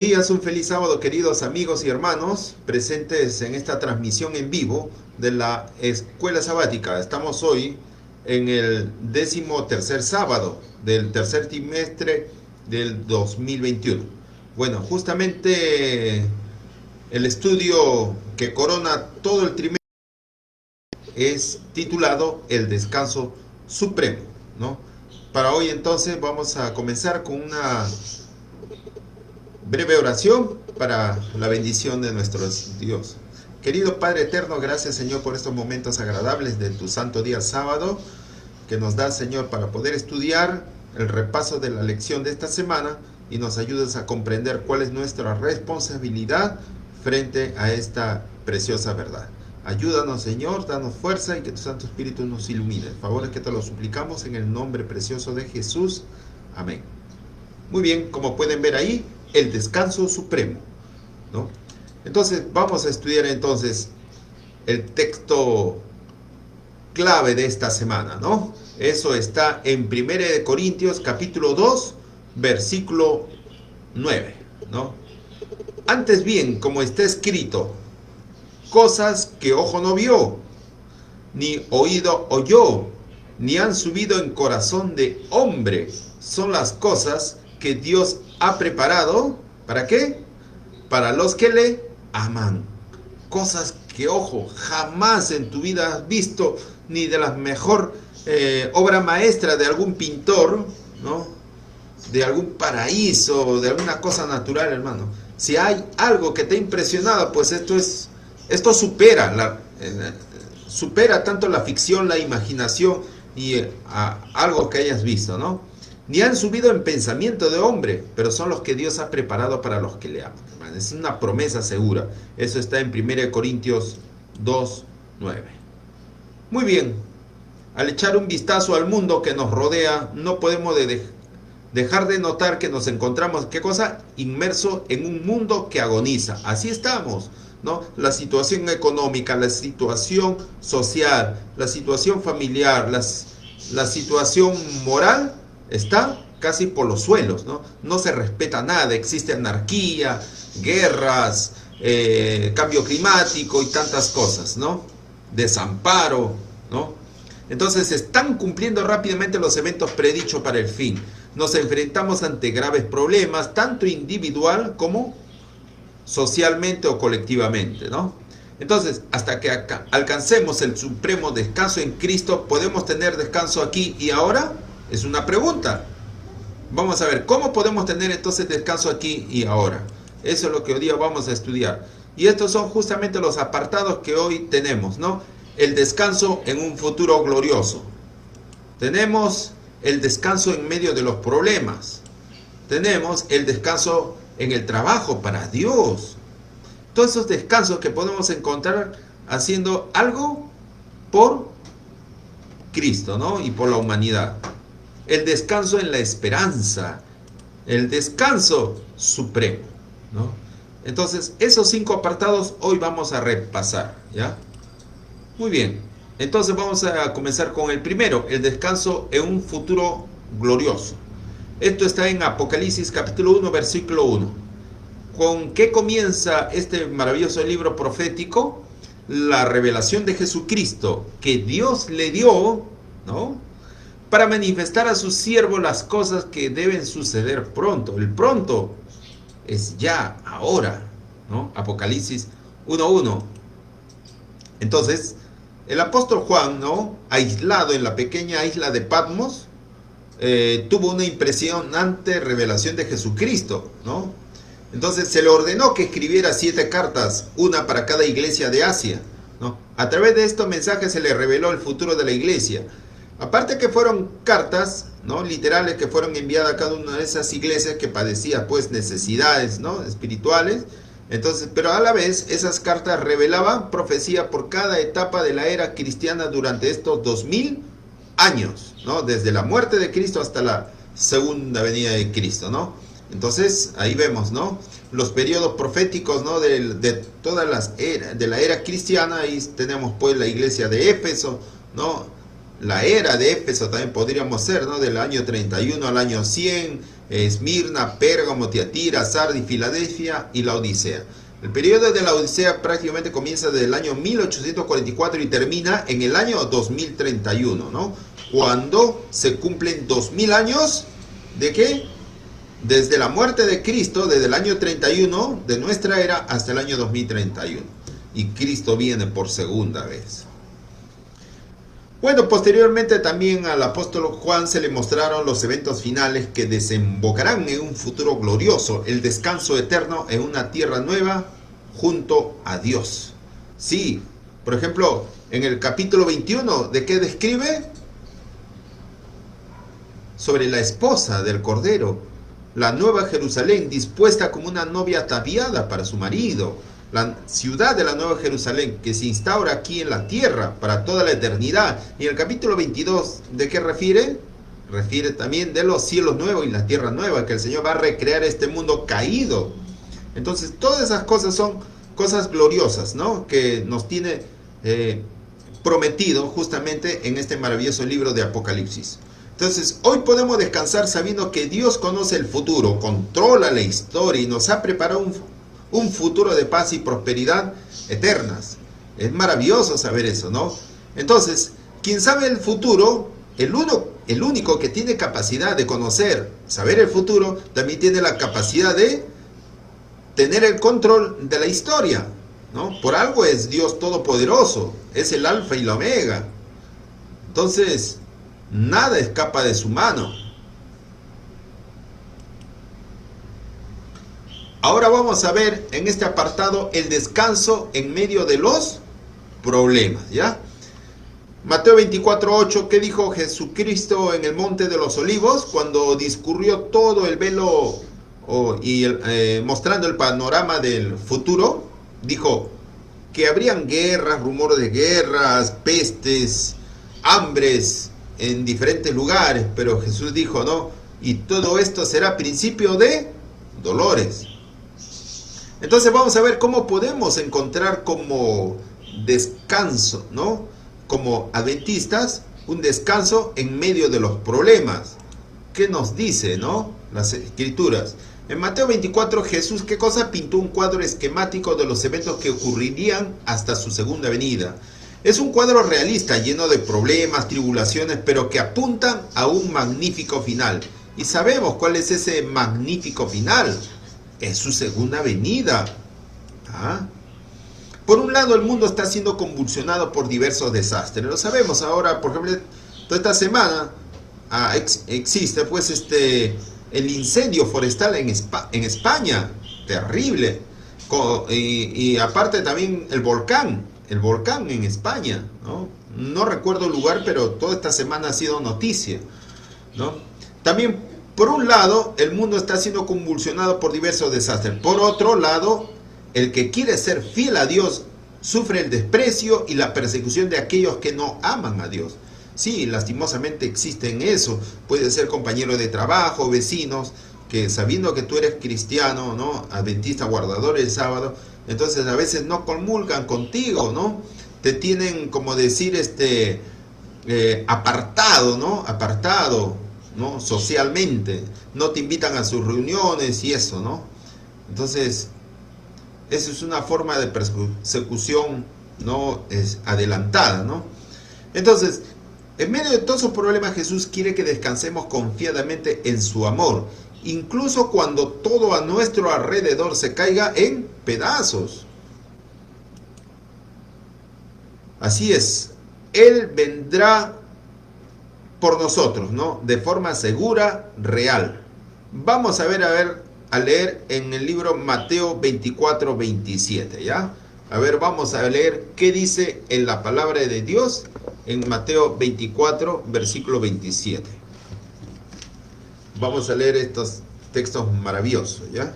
días, un feliz sábado, queridos amigos y hermanos, presentes en esta transmisión en vivo de la Escuela Sabática. Estamos hoy en el 13º sábado del tercer trimestre del 2021. Bueno, justamente el estudio que corona todo el trimestre es titulado El Descanso Supremo, ¿no? Para hoy entonces vamos a comenzar con una breve oración para la bendición de nuestro Dios. Querido Padre Eterno, gracias Señor por estos momentos agradables de tu santo día sábado que nos da Señor para poder estudiar el repaso de la lección de esta semana y nos ayudes a comprender cuál es nuestra responsabilidad frente a esta preciosa verdad. Ayúdanos Señor, danos fuerza y que tu Santo Espíritu nos ilumine. Favores que te lo suplicamos en el nombre precioso de Jesús. Amén. Muy bien, como pueden ver ahí, el descanso supremo, ¿no? Entonces vamos a estudiar entonces el texto clave de esta semana, ¿no? Eso está en 1 Corintios capítulo 2, versículo 9, ¿no? Antes bien, como está escrito, cosas que ojo no vio, ni oído oyó, ni han subido en corazón de hombre, son las cosas que Dios ha preparado, ¿para qué? Para los que le aman. Cosas que, ojo, jamás en tu vida has visto, ni de la mejor obra maestra de algún pintor, ¿no? De algún paraíso, de alguna cosa natural, hermano. Si hay algo que te ha impresionado, pues esto supera, supera tanto la ficción, la imaginación y algo que hayas visto, ¿no? Ni han subido en pensamiento de hombre, pero son los que Dios ha preparado para los que le aman. Es una promesa segura. Eso está en 1 Corintios 2, 9. Muy bien. Al echar un vistazo al mundo que nos rodea, no podemos dejar de notar que nos encontramos, ¿qué cosa? Inmerso en un mundo que agoniza. Así estamos, ¿no? La situación económica, la situación social, la situación familiar, la situación moral está casi por los suelos, ¿no? No se respeta nada, existe anarquía, guerras, cambio climático y tantas cosas, ¿no? Desamparo, ¿no? Entonces se están cumpliendo rápidamente los eventos predichos para el fin. Nos enfrentamos ante graves problemas, tanto individual como socialmente o colectivamente, ¿no? Entonces, hasta que alcancemos el supremo descanso en Cristo, ¿podemos tener descanso aquí y ahora? Es una pregunta. Vamos a ver, ¿cómo podemos tener entonces descanso aquí y ahora? Eso es lo que hoy día vamos a estudiar. Y estos son justamente los apartados que hoy tenemos, ¿no? El descanso en un futuro glorioso. Tenemos el descanso en medio de los problemas. Tenemos el descanso en el trabajo para Dios. Todos esos descansos que podemos encontrar haciendo algo por Cristo, ¿no? Y por la humanidad. El descanso en la esperanza, el descanso supremo, ¿no? Entonces, esos 5 apartados hoy vamos a repasar, ¿ya? Muy bien, entonces vamos a comenzar con el primero, el descanso en un futuro glorioso. Esto está en Apocalipsis capítulo 1, versículo 1. ¿Con qué comienza este maravilloso libro profético? La revelación de Jesucristo que Dios le dio, ¿no? Para manifestar a sus siervos las cosas que deben suceder pronto. El pronto es ya, ahora, ¿no? Apocalipsis 1:1. Entonces, el apóstol Juan, ¿no? Aislado en la pequeña isla de Patmos, tuvo una impresionante revelación de Jesucristo, ¿no? Entonces se le ordenó que escribiera 7 cartas, una para cada iglesia de Asia, ¿no? A través de estos mensajes se le reveló el futuro de la iglesia. Aparte que fueron cartas, ¿no? Literales que fueron enviadas a cada una de esas iglesias que padecía pues necesidades, ¿no? Espirituales. Entonces, pero a la vez esas cartas revelaban profecía por cada etapa de la era cristiana durante estos 2000 años, ¿no? Desde la muerte de Cristo hasta la segunda venida de Cristo, ¿no? Entonces, ahí vemos, ¿no? Los periodos proféticos, ¿no? De todas las eras, de la era cristiana. Ahí tenemos pues la iglesia de Éfeso, ¿no? la era de Éfeso también podríamos ser, ¿no? Del año 31 al año 100, Esmirna, Pérgamo, Tiatira, Sardis, Filadelfia y la Odisea. El periodo de la Odisea prácticamente comienza desde el año 1844 y termina en el año 2031, ¿no? Cuando se cumplen 2000 años de ¿qué? Desde la muerte de Cristo, desde el año 31 de nuestra era hasta el año 2031. Y Cristo viene por segunda vez. Bueno, posteriormente también al apóstol Juan se le mostraron los eventos finales que desembocarán en un futuro glorioso, el descanso eterno en una tierra nueva junto a Dios. Sí, por ejemplo, en el capítulo 21, ¿de qué describe? Sobre la esposa del Cordero, la nueva Jerusalén, dispuesta como una novia ataviada para su marido. La ciudad de la Nueva Jerusalén que se instaura aquí en la tierra para toda la eternidad. Y en el capítulo 22, ¿de qué refiere? Refiere también de los cielos nuevos y la tierra nueva, que el Señor va a recrear este mundo caído. Entonces, todas esas cosas son cosas gloriosas, ¿no? Que nos tiene prometido justamente en este maravilloso libro de Apocalipsis. Entonces, hoy podemos descansar sabiendo que Dios conoce el futuro, controla la historia y nos ha preparado un futuro de paz y prosperidad eternas. Es maravilloso saber eso, ¿no? Entonces, quien sabe el futuro, el único que tiene capacidad de conocer, saber el futuro, también tiene la capacidad de tener el control de la historia, ¿no? Por algo es Dios Todopoderoso, es el Alfa y la Omega. Entonces, nada escapa de su mano. Ahora vamos a ver en este apartado el descanso en medio de los problemas, ¿ya? Mateo 24:8, ¿qué dijo Jesucristo en el Monte de los Olivos cuando discurrió todo el velo mostrando el panorama del futuro? Dijo que habrían guerras, rumores de guerras, pestes, hambres en diferentes lugares, pero Jesús dijo, ¿no? Y todo esto será principio de dolores. Entonces vamos a ver cómo podemos encontrar como descanso, ¿no? Como adventistas, un descanso en medio de los problemas. ¿Qué nos dice, no? Las escrituras. En Mateo 24, Jesús, ¿qué cosa? Pintó un cuadro esquemático de los eventos que ocurrirían hasta su segunda venida. Es un cuadro realista, lleno de problemas, tribulaciones, pero que apuntan a un magnífico final. Y sabemos cuál es ese magnífico final. Es su segunda venida. Por un lado, el mundo está siendo convulsionado por diversos desastres. Lo sabemos ahora, por ejemplo, toda esta semana existe pues el incendio forestal en España. Terrible. Y aparte también el volcán en España, ¿no? No recuerdo el lugar, pero toda esta semana ha sido noticia, ¿no? También, por un lado, el mundo está siendo convulsionado por diversos desastres. Por otro lado, el que quiere ser fiel a Dios sufre el desprecio y la persecución de aquellos que no aman a Dios. Sí, lastimosamente existen eso. Puede ser compañero de trabajo, vecinos, que sabiendo que tú eres cristiano, ¿no? Adventista, guardador del sábado, entonces a veces no comulgan contigo, ¿no? Te tienen, como decir, apartado, ¿no? Apartado, ¿no? Socialmente, no te invitan a sus reuniones y eso, ¿no? Entonces, eso es una forma de persecución, ¿no? Es adelantada, ¿no? Entonces, en medio de todos esos problemas, Jesús quiere que descansemos confiadamente en su amor, incluso cuando todo a nuestro alrededor se caiga en pedazos. Así es, Él vendrá por nosotros, ¿no? De forma segura, real. Vamos a leer en el libro Mateo 24:27, ¿ya? A ver, vamos a leer qué dice en la palabra de Dios en Mateo 24, versículo 27. Vamos a leer estos textos maravillosos, ¿ya?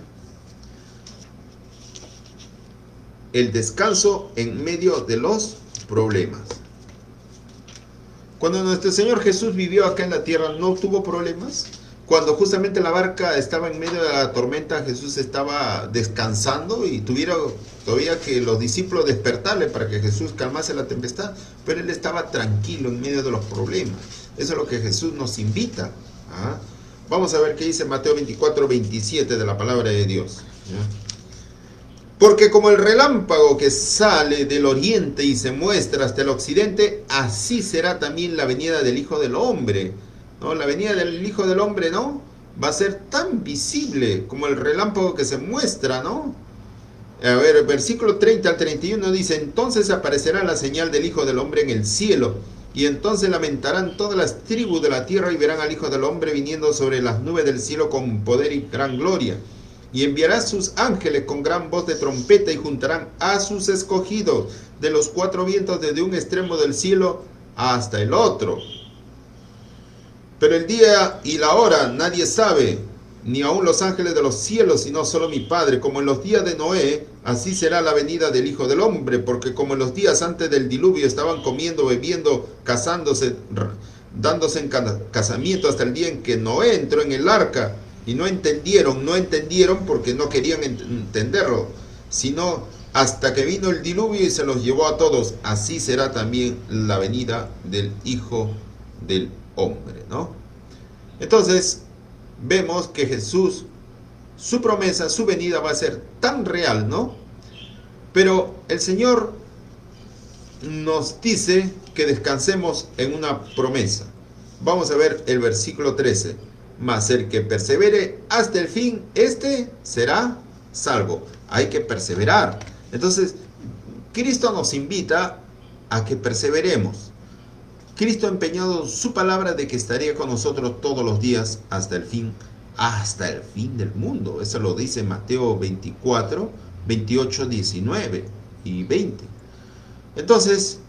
El descanso en medio de los problemas. Cuando nuestro Señor Jesús vivió acá en la tierra, ¿no tuvo problemas? cuando justamente la barca estaba en medio de la tormenta, Jesús estaba descansando y tuvieron todavía que los discípulos despertarle para que Jesús calmase la tempestad, pero él estaba tranquilo en medio de los problemas. Eso es lo que Jesús nos invita. ¿Ah? Vamos a ver qué dice Mateo 24:27 de la palabra de Dios. ¿Ya? Porque como el relámpago que sale del oriente y se muestra hasta el occidente, así será también la venida del Hijo del Hombre. ¿No? La venida del Hijo del Hombre, ¿no? Va a ser tan visible como el relámpago que se muestra, ¿no? A ver, el versículo 30 al 31 dice: entonces aparecerá la señal del Hijo del Hombre en el cielo, y entonces lamentarán todas las tribus de la tierra y verán al Hijo del Hombre viniendo sobre las nubes del cielo con poder y gran gloria. Y enviará sus ángeles con gran voz de trompeta y juntarán a sus escogidos de los cuatro vientos desde un extremo del cielo hasta el otro. Pero el día y la hora nadie sabe, ni aun los ángeles de los cielos, sino solo mi Padre. Como en los días de Noé, así será la venida del Hijo del Hombre, porque como en los días antes del diluvio estaban comiendo, bebiendo, casándose, dándose en casamiento hasta el día en que Noé entró en el arca, y no entendieron porque no querían entenderlo, sino hasta que vino el diluvio y se los llevó a todos. Así será también la venida del Hijo del Hombre, ¿no? Entonces, vemos que Jesús, su promesa, su venida va a ser tan real, ¿no? Pero el Señor nos dice que descansemos en una promesa. Vamos a ver el versículo 13. Mas el que persevere hasta el fin, este será salvo. Hay que perseverar. Entonces, Cristo nos invita a que perseveremos. Cristo ha empeñado su palabra de que estaría con nosotros todos los días hasta el fin del mundo. Eso lo dice Mateo 24, 28, 19 y 20. Entonces,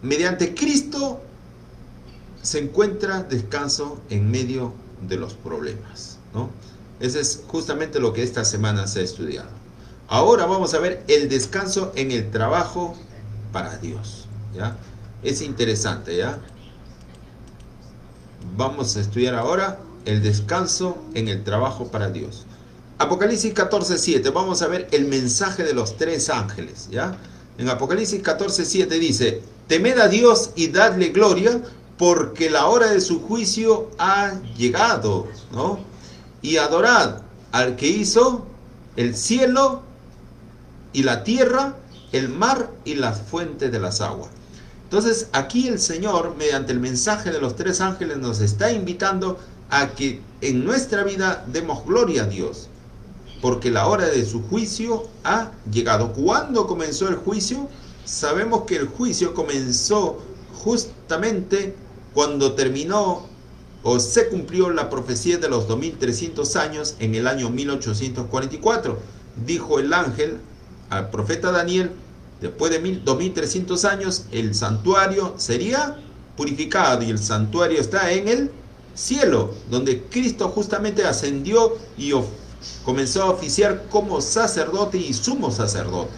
mediante Cristo se encuentra descanso en medio de los problemas, ¿no? Ese es justamente lo que esta semana se ha estudiado. Ahora vamos a ver el descanso en el trabajo para Dios, ¿ya? Es interesante, ¿ya? Vamos a estudiar ahora el descanso en el trabajo para Dios. Apocalipsis 14:7, vamos a ver el mensaje de los tres ángeles, ¿ya? En Apocalipsis 14:7 dice: temed a Dios y dadle gloria, porque la hora de su juicio ha llegado, ¿no? Y adorad al que hizo el cielo y la tierra, el mar y las fuentes de las aguas. Entonces aquí el Señor, mediante el mensaje de los tres ángeles, nos está invitando a que en nuestra vida demos gloria a Dios, porque la hora de su juicio ha llegado. ¿Cuándo comenzó el juicio? Sabemos que el juicio comenzó justamente cuando terminó o se cumplió la profecía de los 2300 años en el año 1844. Dijo el ángel al profeta Daniel: después de 2300 años el santuario sería purificado, y el santuario está en el cielo, donde Cristo justamente ascendió y comenzó a oficiar como sacerdote y sumo sacerdote.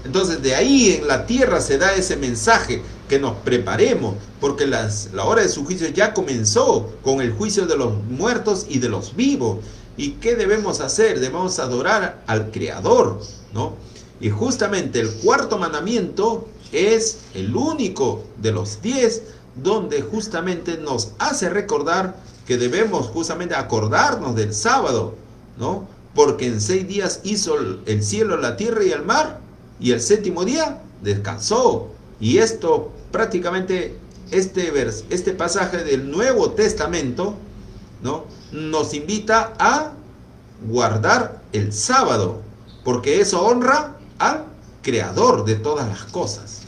Entonces de ahí en la tierra se da ese mensaje, que nos preparemos, porque la hora de su juicio ya comenzó con el juicio de los muertos y de los vivos. ¿Y qué debemos hacer? Debemos adorar al Creador, ¿no? Y justamente el cuarto mandamiento es el único de los 10 donde justamente nos hace recordar que debemos justamente acordarnos del sábado, ¿no? Porque en 6 días hizo el cielo, la tierra y el mar, y el séptimo día descansó. Y esto prácticamente, este pasaje del Nuevo Testamento, ¿no?, nos invita a guardar el sábado, porque eso honra al Creador de todas las cosas.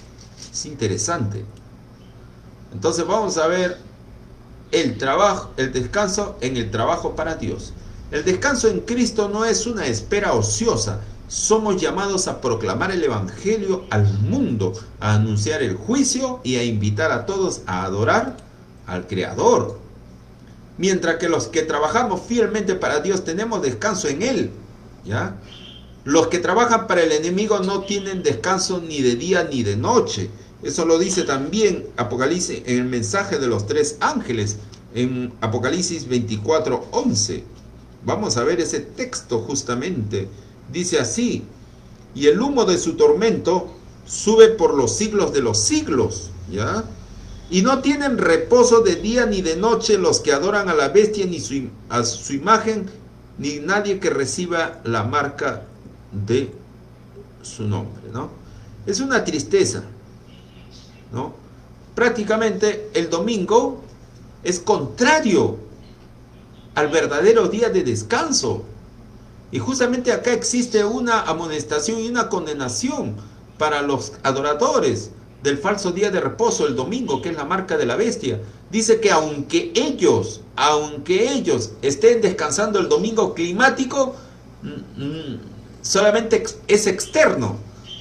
Es interesante. Entonces vamos a ver el descanso en el trabajo para Dios. El descanso en Cristo no es una espera ociosa. Somos llamados a proclamar el Evangelio al mundo, a anunciar el juicio y a invitar a todos a adorar al Creador. Mientras que los que trabajamos fielmente para Dios tenemos descanso en Él, ¿ya? Los que trabajan para el enemigo no tienen descanso ni de día ni de noche. Eso lo dice también Apocalipsis en el mensaje de los tres ángeles. en Apocalipsis 24:11. Vamos a ver ese texto justamente. Dice así: y el humo de su tormento sube por los siglos de los siglos, ¿ya? Y no tienen reposo de día ni de noche los que adoran a la bestia ni a su imagen, ni nadie que reciba la marca de su nombre, ¿no? Es una tristeza, ¿no? Prácticamente el domingo es contrario al verdadero día de descanso. Y justamente acá existe una amonestación y una condenación para los adoradores del falso día de reposo, el domingo, que es la marca de la bestia. Dice que aunque ellos estén descansando el domingo climático, solamente es externo,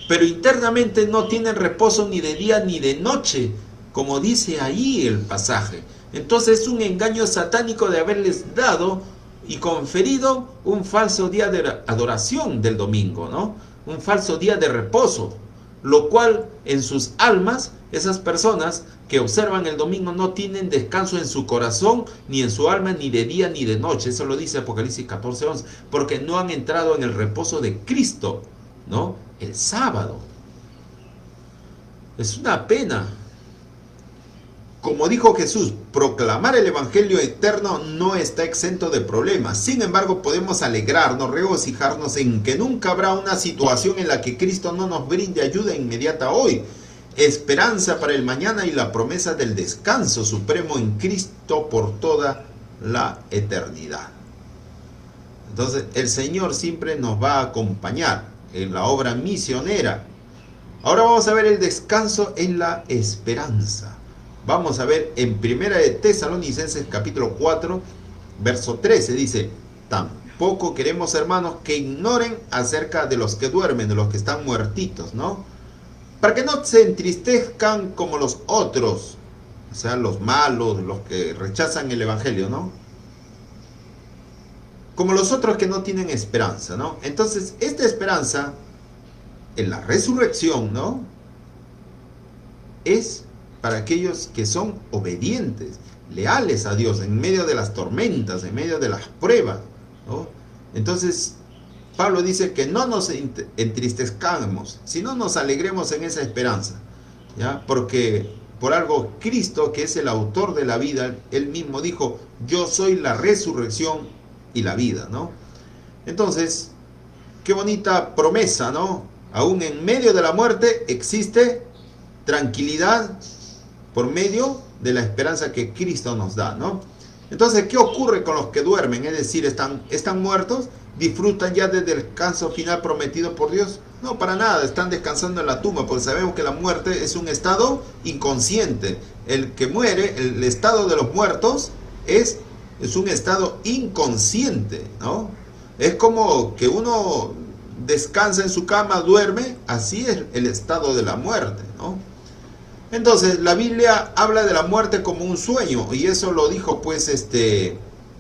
pero internamente no tienen reposo ni de día ni de noche, como dice ahí el pasaje. Entonces es un engaño satánico de haberles dado y conferido un falso día de adoración del domingo, ¿no? Un falso día de reposo, lo cual en sus almas, esas personas que observan el domingo no tienen descanso en su corazón, ni en su alma, ni de día ni de noche. Eso lo dice Apocalipsis 14:11, porque no han entrado en el reposo de Cristo, ¿no? El sábado. Es una pena. Como dijo Jesús, proclamar el Evangelio eterno no está exento de problemas. Sin embargo, podemos alegrarnos, regocijarnos en que nunca habrá una situación en la que Cristo no nos brinde ayuda inmediata hoy, esperanza para el mañana y la promesa del descanso supremo en Cristo por toda la eternidad. Entonces, el Señor siempre nos va a acompañar en la obra misionera. Ahora vamos a ver el descanso en la esperanza. Vamos a ver en Primera de Tesalonicenses capítulo 4, verso 13, dice: tampoco queremos, hermanos, que ignoren acerca de los que duermen, de los que están muertitos, ¿no? Para que no se entristezcan como los otros, o sea, los malos, los que rechazan el Evangelio, ¿no? Como los otros que no tienen esperanza, ¿no? Entonces, esta esperanza en la resurrección, ¿no? Es para aquellos que son obedientes, leales a Dios en medio de las tormentas, en medio de las pruebas, ¿no? Entonces, Pablo dice que no nos entristezcamos, sino nos alegremos en esa esperanza, ¿ya? Porque por algo Cristo, que es el autor de la vida, él mismo dijo: yo soy la resurrección y la vida, ¿no? Entonces, qué bonita promesa, ¿no? Aún en medio de la muerte existe tranquilidad por medio de la esperanza que Cristo nos da, ¿no? Entonces, ¿qué ocurre con los que duermen? Es decir, ¿están muertos? ¿Disfrutan ya del descanso final prometido por Dios? No, para nada, están descansando en la tumba, porque sabemos que la muerte es un estado inconsciente. El que muere, el estado de los muertos, es un estado inconsciente, ¿no? Es como que uno descansa en su cama, duerme, así es el estado de la muerte, ¿no? Entonces, la Biblia habla de la muerte como un sueño, y eso lo dijo, pues,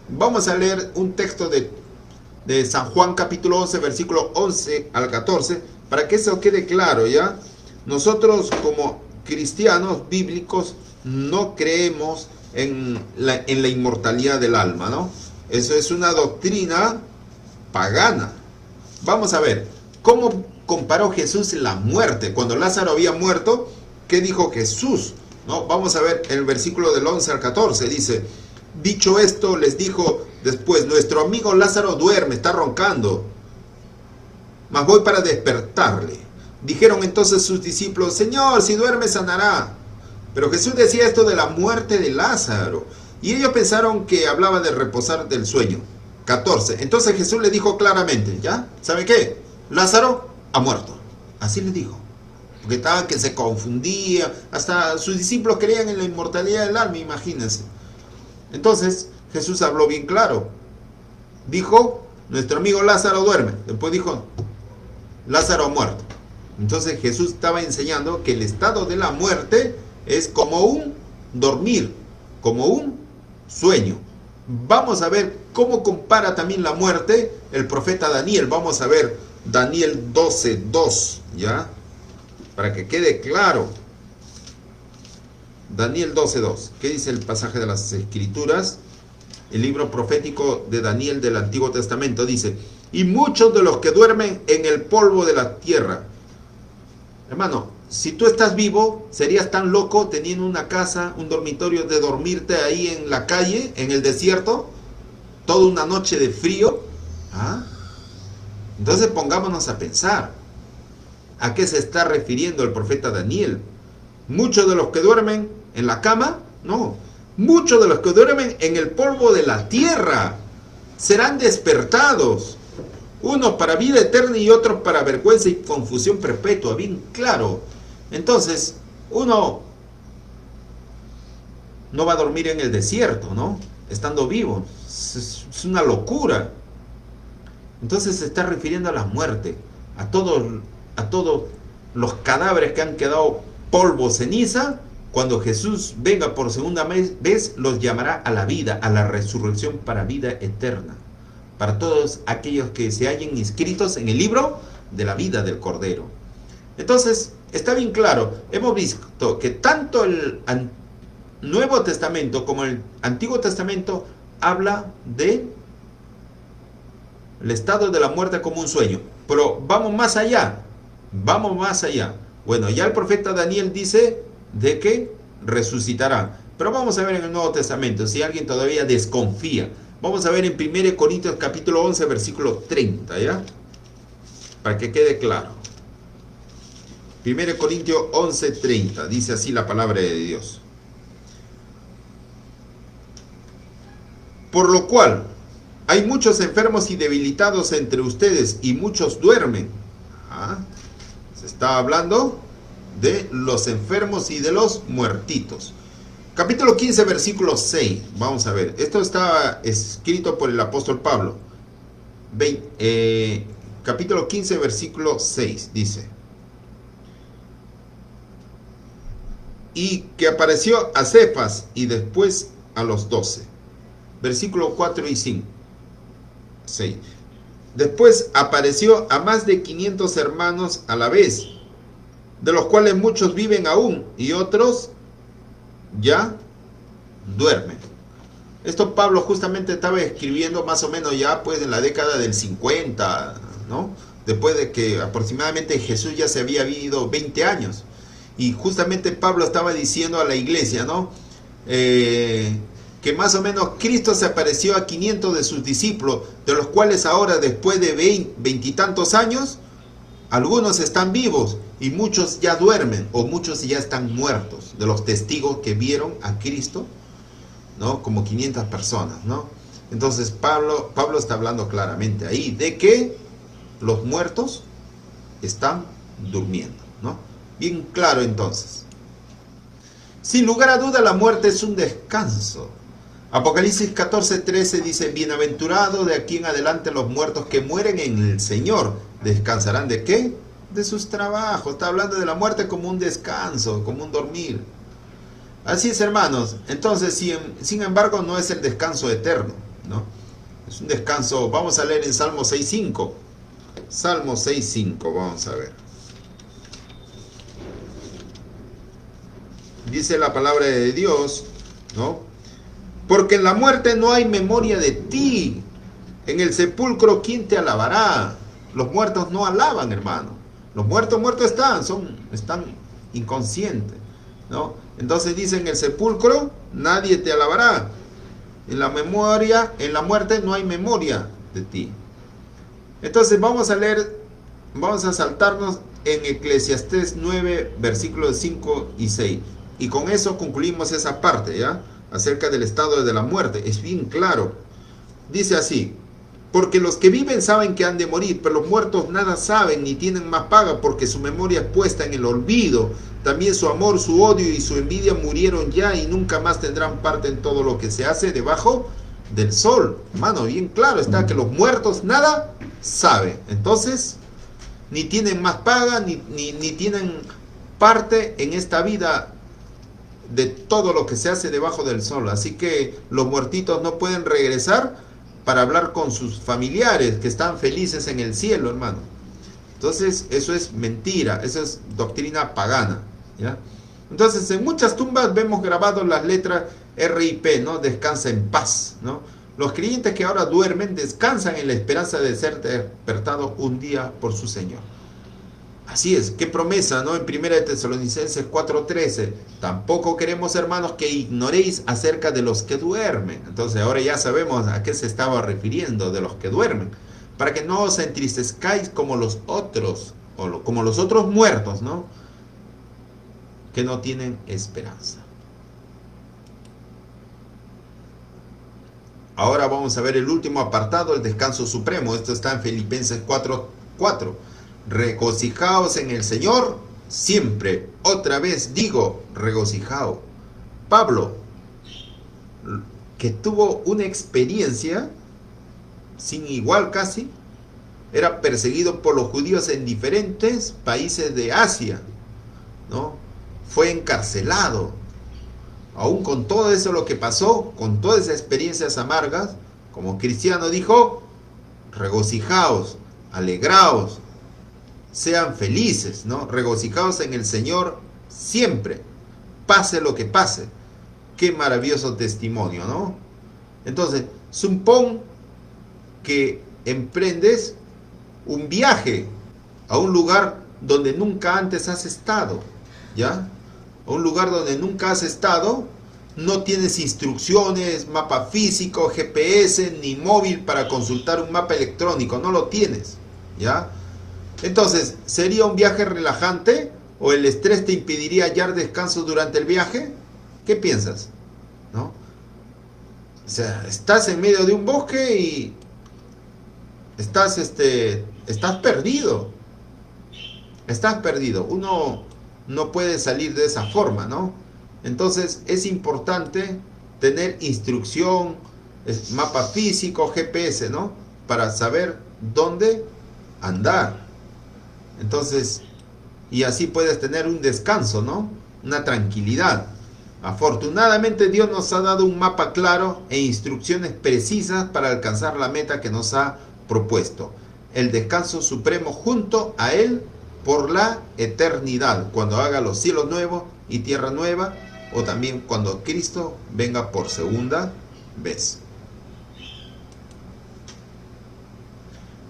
vamos a leer un texto de San Juan capítulo 11, versículo 11 al 14, para que eso quede claro, ¿ya? Nosotros como cristianos bíblicos no creemos en la inmortalidad del alma, ¿no? Eso es una doctrina pagana. Vamos a ver, ¿cómo comparó Jesús la muerte? Cuando Lázaro había muerto, ¿qué dijo Jesús? ¿No? Vamos a ver el versículo del 11 al 14, dice: dicho esto, les dijo después: nuestro amigo Lázaro duerme, está roncando, mas voy para despertarle. Dijeron entonces sus discípulos: Señor, si duerme sanará. Pero Jesús decía esto de la muerte de Lázaro, y ellos pensaron que hablaba de reposar del sueño. 14. Entonces Jesús le dijo claramente, ¿ya? ¿Sabe qué? Lázaro ha muerto. Así le dijo. Porque estaban que se confundía, hasta sus discípulos creían en la inmortalidad del alma, imagínense. Entonces Jesús habló bien claro. Dijo: nuestro amigo Lázaro duerme. Después dijo: Lázaro ha muerto. Entonces Jesús estaba enseñando que el estado de la muerte es como un dormir, como un sueño. Vamos a ver cómo compara también la muerte el profeta Daniel. Vamos a ver Daniel 12:2, ¿ya? Para que quede claro. Daniel 12:2. ¿Qué dice el pasaje de las Escrituras? El libro profético de Daniel del Antiguo Testamento dice: y muchos de los que duermen en el polvo de la tierra. Hermano, si tú estás vivo, serías tan loco teniendo una casa, un dormitorio, de dormirte ahí en la calle, en el desierto, toda una noche de frío. ¿Ah? Entonces pongámonos a pensar, ¿a qué se está refiriendo el profeta Daniel? ¿Muchos de los que duermen en la cama? No. Muchos de los que duermen en el polvo de la tierra serán despertados. Unos para vida eterna y otros para vergüenza y confusión perpetua. Bien claro. Entonces, uno no va a dormir en el desierto, ¿no? Estando vivo. Es una locura. Entonces se está refiriendo a la muerte, a todos los cadáveres que han quedado polvo, ceniza. Cuando Jesús venga por segunda vez, los llamará a la vida, a la resurrección para vida eterna. Para todos aquellos que se hallen inscritos en el libro de la vida del Cordero. Entonces, está bien claro, hemos visto que tanto el Nuevo Testamento como el Antiguo Testamento habla de el estado de la muerte como un sueño. Pero vamos más allá. Bueno, ya el profeta Daniel dice de que resucitará. Pero vamos a ver en el Nuevo Testamento, si alguien todavía desconfía. Vamos a ver en 1 Corintios capítulo 11, versículo 30, ¿ya? Para que quede claro. 1 Corintios 11, 30, dice así la palabra de Dios. Por lo cual, hay muchos enfermos y debilitados entre ustedes, y muchos duermen. Se está hablando de los enfermos y de los muertitos. Capítulo 15, versículo 6. Vamos a ver. Esto está escrito por el apóstol Pablo. Capítulo 15, versículo 6. Dice: y que apareció a Cefas y después a los 12. Versículo 4 y 5. 6. Después apareció a más de 500 hermanos a la vez, de los cuales muchos viven aún y otros ya duermen. Esto Pablo justamente estaba escribiendo más o menos ya pues en la década del 50, ¿no? Después de que aproximadamente Jesús ya se había vivido 20 años. Y justamente Pablo estaba diciendo a la iglesia, ¿no? Que más o menos Cristo se apareció a 500 de sus discípulos, de los cuales ahora, después de 20 y tantos años, algunos están vivos y muchos ya duermen, o muchos ya están muertos, de los testigos que vieron a Cristo, ¿no? Como 500 personas, ¿no? Entonces Pablo está hablando claramente ahí de que los muertos están durmiendo, ¿no? Bien claro entonces. Sin lugar a duda la muerte es un descanso. Apocalipsis 14:13 dice: bienaventurados de aquí en adelante los muertos que mueren en el Señor. ¿Descansarán de qué? De sus trabajos. Está hablando de la muerte como un descanso, como un dormir. Así es, hermanos. Entonces, sin embargo, no es el descanso eterno, ¿no? Es un descanso. Vamos a leer en Salmo 6:5. Salmo 6:5, vamos a ver. Dice la palabra de Dios, ¿no? Porque en la muerte no hay memoria de ti. En el sepulcro, ¿quién te alabará? Los muertos no alaban, hermano. Los muertos están inconscientes, ¿no? Entonces dice: en el sepulcro nadie te alabará. En la muerte no hay memoria de ti. Entonces vamos a saltarnos en Eclesiastés 9, versículos 5 y 6. Y con eso concluimos esa parte, ¿ya? Acerca del estado de la muerte. Es bien claro. Dice así: porque los que viven saben que han de morir, pero los muertos nada saben ni tienen más paga, porque su memoria es puesta en el olvido. También su amor, su odio y su envidia murieron ya, y nunca más tendrán parte en todo lo que se hace debajo del sol. Hermano, bien claro está que los muertos nada saben. Entonces, ni tienen más paga, ni tienen parte en esta vida de todo lo que se hace debajo del sol. Así que los muertitos no pueden regresar para hablar con sus familiares que están felices en el cielo, hermano. Entonces eso es mentira, eso es doctrina pagana, ¿ya? Entonces, en muchas tumbas vemos grabado las letras RIP, ¿no? Descansa en paz, ¿no? Los creyentes que ahora duermen descansan en la esperanza de ser despertados un día por su Señor. Así es, qué promesa, ¿no? En 1 Tesalonicenses 4:13, tampoco queremos, hermanos, que ignoréis acerca de los que duermen. Entonces ahora ya sabemos a qué se estaba refiriendo, de los que duermen, para que no os entristezcáis como los otros, o como los otros muertos, ¿no? Que no tienen esperanza. Ahora vamos a ver el último apartado, el descanso supremo. Esto está en Filipenses 4:4. Regocijaos en el Señor siempre. Otra vez digo, regocijaos. Pablo, que tuvo una experiencia sin igual casi, era perseguido por los judíos en diferentes países de Asia, ¿no? Fue encarcelado. Aún con todo eso lo que pasó, con todas esas experiencias amargas, como cristiano dijo, regocijaos, alegraos, sean felices, ¿no? Regocijaos en el Señor siempre, pase lo que pase. Qué maravilloso testimonio, ¿no? Entonces, supón que emprendes un viaje a un lugar donde nunca antes has estado, ¿ya? A un lugar donde nunca has estado, no tienes instrucciones, mapa físico, GPS, ni móvil para consultar un mapa electrónico, no lo tienes, ¿ya? Entonces, ¿sería un viaje relajante o el estrés te impediría hallar descanso durante el viaje? ¿Qué piensas? ¿No? O sea, estás en medio de un bosque y estás perdido. Estás perdido. Uno no puede salir de esa forma, ¿no? Entonces es importante tener instrucción, mapa físico, GPS, ¿no? Para saber dónde andar. Entonces, y así puedes tener un descanso, ¿no? Una tranquilidad. Afortunadamente Dios nos ha dado un mapa claro e instrucciones precisas para alcanzar la meta que nos ha propuesto. El descanso supremo junto a Él por la eternidad, cuando haga los cielos nuevos y tierra nueva, o también cuando Cristo venga por segunda vez.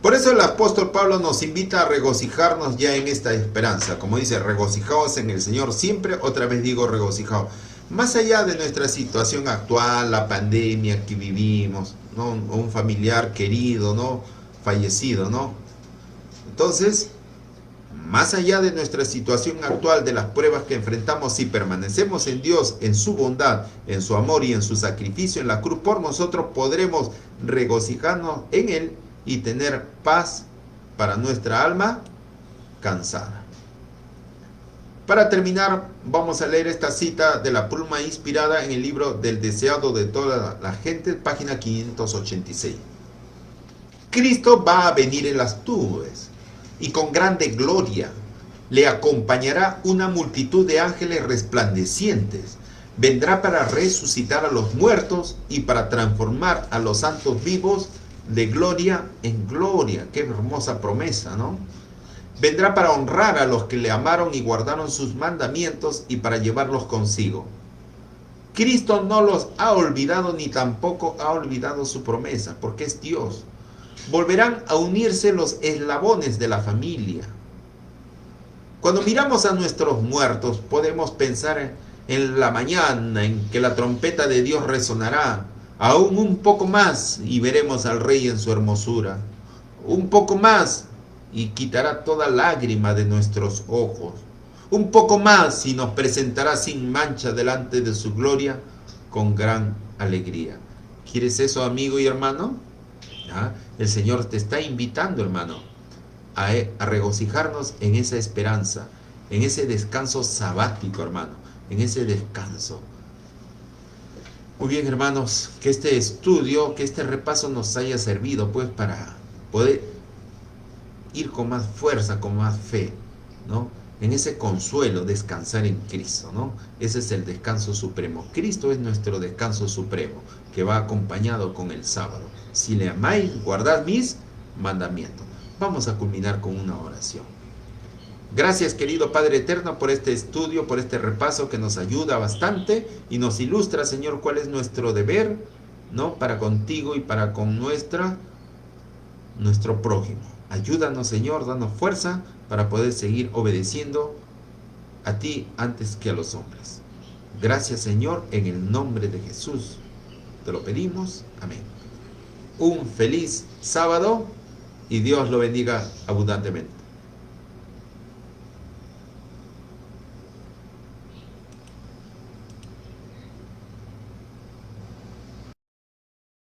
Por eso el apóstol Pablo nos invita a regocijarnos ya en esta esperanza. Como dice, regocijaos en el Señor siempre, otra vez digo regocijaos. Más allá de nuestra situación actual, la pandemia que vivimos, ¿no? Un familiar querido, ¿no? Fallecido, ¿no? Entonces, más allá de nuestra situación actual, de las pruebas que enfrentamos, si permanecemos en Dios, en su bondad, en su amor y en su sacrificio en la cruz por nosotros, podremos regocijarnos en Él y tener paz para nuestra alma cansada. Para terminar, vamos a leer esta cita de la pluma inspirada en el libro del deseado de toda la gente, página 586. Cristo va a venir en las nubes y con grande gloria le acompañará una multitud de ángeles resplandecientes. Vendrá para resucitar a los muertos y para transformar a los santos vivos de gloria en gloria. Qué hermosa promesa, ¿no? Vendrá para honrar a los que le amaron y guardaron sus mandamientos y para llevarlos consigo. Cristo no los ha olvidado ni tampoco ha olvidado su promesa, porque es Dios. Volverán a unirse los eslabones de la familia. Cuando miramos a nuestros muertos, podemos pensar en la mañana en que la trompeta de Dios resonará. Aún un poco más y veremos al Rey en su hermosura. Un poco más y quitará toda lágrima de nuestros ojos. Un poco más y nos presentará sin mancha delante de su gloria con gran alegría. ¿Quieres eso, amigo y hermano? ¿Ah? El Señor te está invitando, hermano, a regocijarnos en esa esperanza, en ese descanso sabático, hermano, en ese descanso. Muy bien, hermanos, que este estudio, que este repaso nos haya servido, pues, para poder ir con más fuerza, con más fe, ¿no? En ese consuelo, descansar en Cristo, ¿no? Ese es el descanso supremo. Cristo es nuestro descanso supremo, que va acompañado con el sábado. Si le amáis, guardad mis mandamientos. Vamos a culminar con una oración. Gracias, querido Padre Eterno, por este estudio, por este repaso que nos ayuda bastante y nos ilustra, Señor, cuál es nuestro deber, ¿no? Para contigo y para con nuestro prójimo. Ayúdanos, Señor, danos fuerza para poder seguir obedeciendo a ti antes que a los hombres. Gracias, Señor, en el nombre de Jesús. Te lo pedimos. Amén. Un feliz sábado y Dios lo bendiga abundantemente.